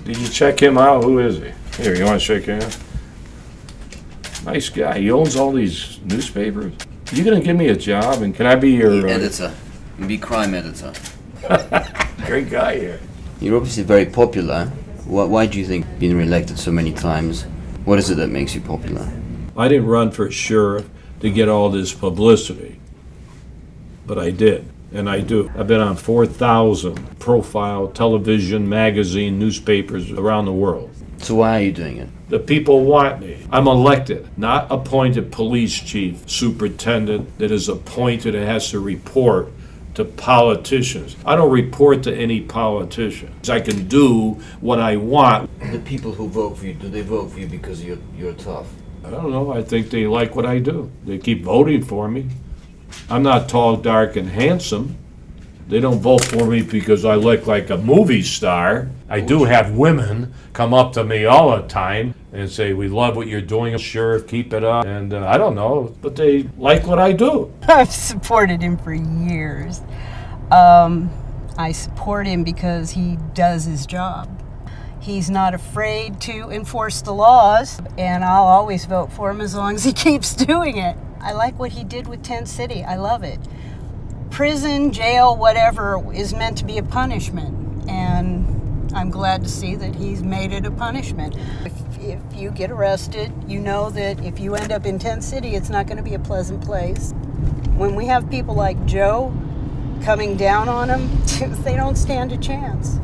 Did you check him out? Who is he? Here, you want to shake hands? Nice guy. He owns all these newspapers. You gonna give me a job, and can I be your editor? Be crime editor. Great guy here. You're obviously very popular. Why do you think being re-elected so many times? What is it that makes you popular? I didn't run for sheriff to get all this publicity, but I did, and I do. I've been on 4,000 profile television, magazine, newspapers around the world. So why are you doing it? The people want me. I'm elected, not appointed police chief, superintendent that is appointed and has to report to politicians. I don't report to any politicians. I can do what I want. The people who vote for you, do they vote for you because you're tough? I don't know. I think they like what I do. They keep voting for me. I'm not tall, dark, and handsome. They don't vote for me because I look like a movie star. I do have women come up to me all the time and say, we love what you're doing, Sheriff, keep it up. And I don't know, but they like what I do. I've supported him for years. I support him because he does his job. He's not afraid to enforce the laws, and I'll always vote for him as long as he keeps doing it. I like what he did with Tent City. I love it. Prison, jail, whatever is meant to be a punishment, and I'm glad to see that he's made it a punishment. If you get arrested, you know that if you end up in Tent City, it's not going to be a pleasant place. When we have people like Joe coming down on them, they don't stand a chance.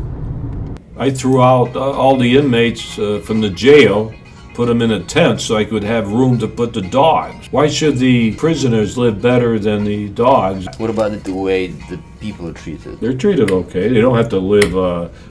I threw out all the inmates from the jail, put them in a tent so I could have room to put the dogs. Why should the prisoners live better than the dogs? What about the way the people are treated? They're treated okay. They don't have to live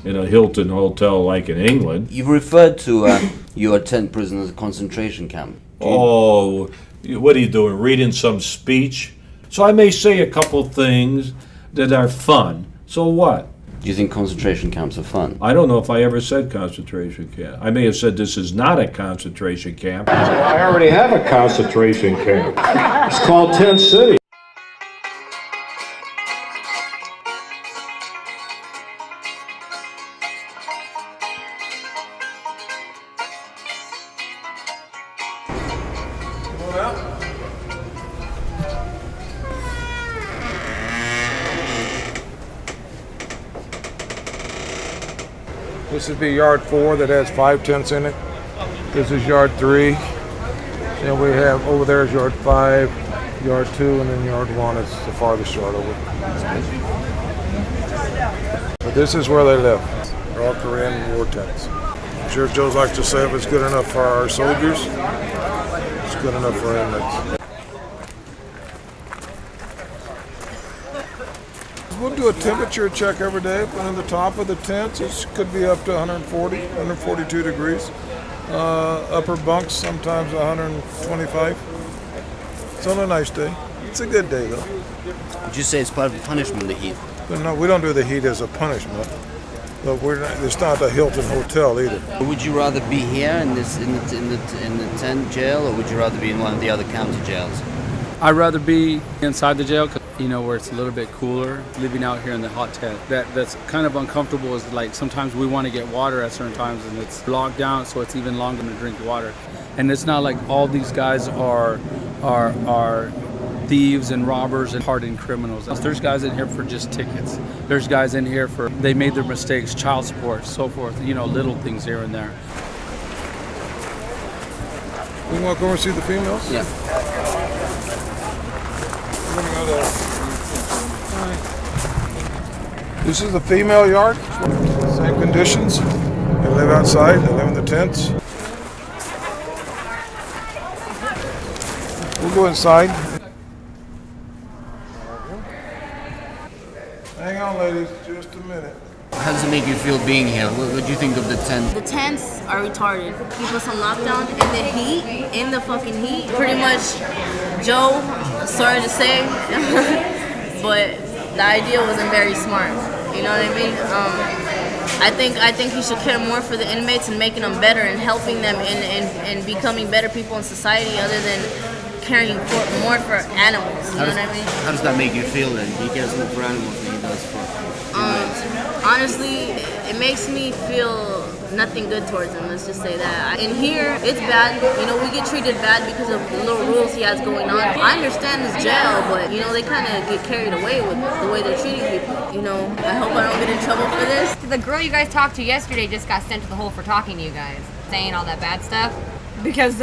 in a Hilton hotel like in England. You've referred to your tent prison as a concentration camp. Oh, what are you doing? Reading some speech? So I may say a couple things that are fun. So what? Do you think concentration camps are fun? I don't know if I ever said concentration camp. I may have said this is not a concentration camp. I already have a concentration camp. It's called Tent City. This would be yard 4 that has 5 tents in it. This is yard 3. Then we have over there is yard 5, yard 2, and then yard 1 is the farthest yard over. But this is where they live. They're all Korean war tents. Sheriff Joe likes to say if it's good enough for our soldiers, it's good enough for inmates. We'll do a temperature check every day. On the top of the tents, it could be up to 140, 142 degrees. Upper bunks, sometimes 125. It's on a nice day. It's a good day, though. Would you say it's part of the punishment, the heat? But no, we don't do the heat as a punishment. But it's not a Hilton hotel either. Would you rather be here in the tent jail, or would you rather be in one of the other county jails? I'd rather be inside the jail, where it's a little bit cooler. Living out here in the hot tent, that's kind of uncomfortable. Is like sometimes we want to get water at certain times, and it's locked down, so it's even longer to drink water. And it's not like all these guys are thieves and robbers and hardened criminals. There's guys in here for just tickets. There's guys in here for they made their mistakes, child support, so forth. Little things here and there. We want to go and see the females? Yeah. This is the female yard. Same conditions. They live outside. They live in the tents. We'll go inside. Hang on, ladies, just a minute. How does it make you feel being here? What do you think of the tent? The tents are retarded. Keep us on lockdown in the heat, in the fucking heat. Pretty much, Joe, sorry to say, but the idea wasn't very smart. You know what I mean? I think he should care more for the inmates and making them better and helping them and becoming better people in society, other than caring more for animals. You know what I mean? How does that make you feel then? He cares more for animals than he does for inmates. Honestly, it makes me feel nothing good towards him. Let's just say that. In here, it's bad. You know, we get treated bad because of the little rules he has going on. I understand his jail, but you know, they kind of get carried away with the way they're treating people. You know, I hope I don't get in trouble for this. The girl you guys talked to yesterday just got sent to the hole for talking to you guys, saying all that bad stuff. Because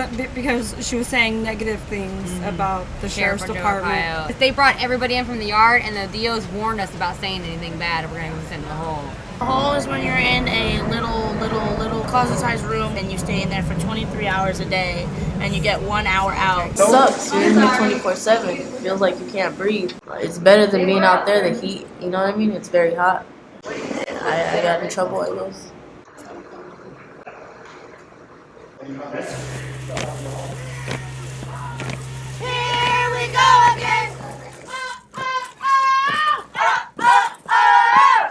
she was saying negative things about the sheriff's department. They brought everybody in from the yard, and the DOs warned us about saying anything bad, if we're gonna go send in the hole. The hole is when you're in a little closet-sized room and you stay in there for 23 hours a day, and you get 1 hour out. It sucks. You're in there 24/7. It feels like you can't breathe. It's better than being out there. The heat, you know what I mean? It's very hot. I got in trouble, I guess. Here we go again.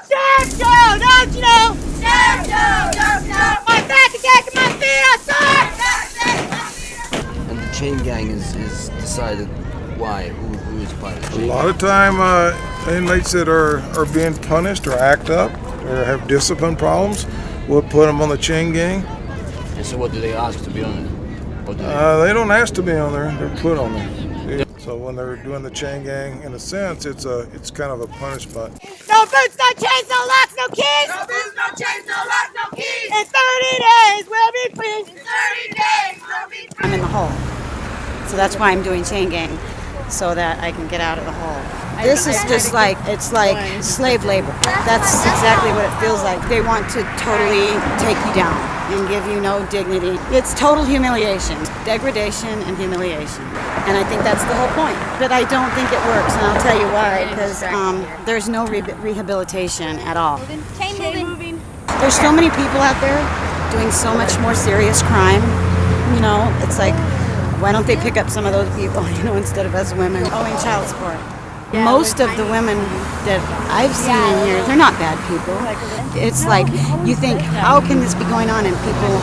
Sheriff Joe, don't you know? Sheriff Joe, don't you know? My back is aching, my feet are sore. And the chain gang is decided why? Who is part of the A chain lot of time, inmates that are being punished or act up or have discipline problems, we'll put them on the chain gang. And so what do they ask to be on it? What do They don't ask to be on there; they're put on there. So when they're doing the chain gang, in a sense, it's kind of a punishment. No boots, no chains, no locks, no keys. No boots, no chains, no locks, no keys. In 30 days, we'll be free. In 30 days, we'll be free. I'm in the hole. So that's why I'm doing chain gang, so that I can get out of the hole. This is just like, it's like slave labor. That's exactly what it feels like. They want to totally take you down and give you no dignity. It's total humiliation, degradation and humiliation. And I think that's the whole point. But I don't think it works, and I'll tell you why, because there's no rehabilitation at all. Chain moving. There's so many people out there doing so much more serious crime. You know, it's like, why don't they pick up some of those people, you know, instead of us women owing child support? Most of the women that I've seen in here, they're not bad people. It's like, you think, how can this be going on and people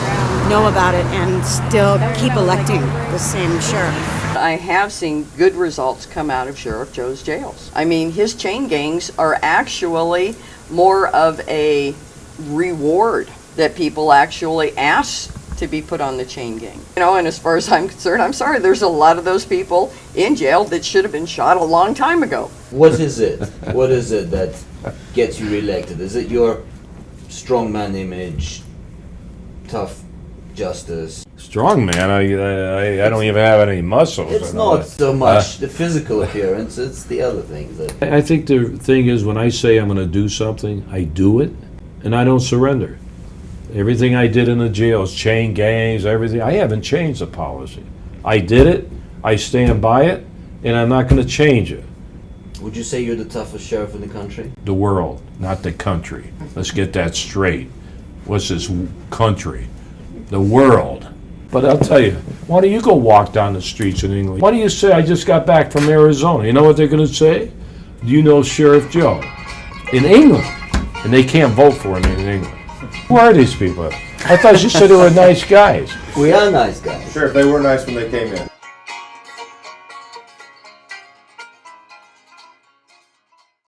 know about it and still keep electing the same sheriff? I have seen good results come out of Sheriff Joe's jails. I mean, his chain gangs are actually more of a reward that people actually ask to be put on the chain gang. You know, and as far as I'm concerned, I'm sorry, there's a lot of those people in jail that should have been shot a long time ago. What is it? What is it that gets you reelected? Is it your strongman image, tough justice? Strong man, I don't even have any muscles. It's not so much the physical appearance, it's the other things. I think the thing is, when I say I'm going to do something, I do it, and I don't surrender. Everything I did in the jails, chain gangs, everything, I haven't changed the policy. I did it, I stand by it, and I'm not going to change it. Would you say you're the toughest sheriff in the country? The world, not the country. Let's get that straight. What's this country? The world. But I'll tell you, why don't you go walk down the streets in England? Why do you say, I just got back from Arizona? You know what they're going to say? Do you know Sheriff Joe? In England. And they can't vote for him in England. Who are these people? I thought you said they were nice guys. We are nice guys. Sheriff, they were nice when they came in.